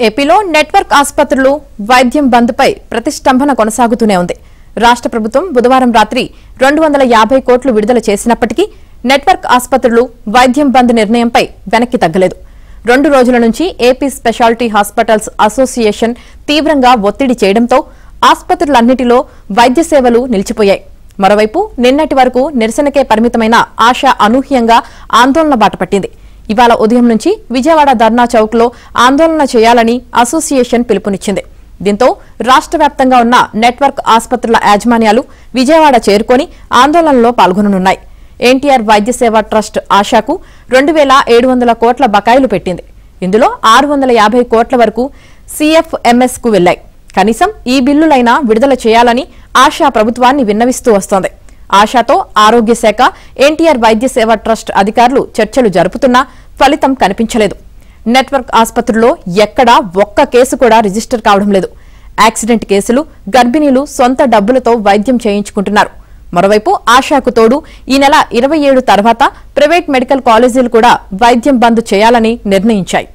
ఏపీలో నెట్వర్క్ ఆసుపత్రులు వైద్యం బంద్పై ప్రతిష్టంభన కొనసాగుతూనే ఉంది. రాష్ట్ర ప్రభుత్వం బుధవారం రాత్రి 250 కోట్లు విడుదల చేసినప్పటికీ నెట్వర్క్ ఆసుపత్రులు వైద్యం బంద్ నిర్ణయంపై వెనక్కి తగ్గలేదు. 2 రోజుల నుంచి ఏపీ స్పెషాలిటీ హాస్పిటల్స్ అసోసియేషన్ తీవ్రంగా ఒత్తిడి చేయడంతో ఆసుపత్రులన్నిటిలో వైద్య సేవలు నిలిచిపోయాయి. మరోవైపు నిన్నటి వరకు నిరసనకే పరిమితమైన ఆశ అనూహ్యంగా ఆందోళన బాటపట్టింది. ఇవాళ ఉదయం నుంచి విజయవాడ ధర్నా చౌక్ లో ఆందోళన చేయాలని అసోసియేషన్ పిలుపునిచ్చింది. దీంతో రాష్ట్ర వ్యాప్తంగా ఉన్న నెట్వర్క్ ఆసుపత్రుల యాజమాన్యాలు విజయవాడ చేరుకొని ఆందోళనలో పాల్గొననున్నాయి. ఎన్టీఆర్ వైద్య సేవ ట్రస్ట్ ఆశాకు 2700 కోట్ల బకాయిలు పెట్టింది. ఇందులో 650 కోట్ల వరకు CFMS కు వెళ్లాయి. కనీసం ఈ బిల్లులైనా విడుదల చేయాలని ఆశా ప్రభుత్వాన్ని విన్నవిస్తూ వస్తోంది. ఆశాతో ఆరోగ్య శాఖ, ఎన్టీఆర్ వైద్య సేవ ట్రస్ట్ అధికారులు చర్చలు జరుపుతున్నా ఫలితం కనిపించలేదు. నెట్వర్క్ ఆసుపత్రుల్లో ఎక్కడా ఒక్క కేసు కూడా రిజిస్టర్ కావడం లేదు. యాక్సిడెంట్ కేసులు, గర్భిణీలు సొంత డబ్బులతో వైద్యం చేయించుకుంటున్నారు. మరోవైపు ఆశాకు తోడు ఈ నెల 27 తర్వాత ప్రైవేట్ మెడికల్ కాలేజీలు కూడా వైద్యం బంద్ చేయాలని నిర్ణయించాయి.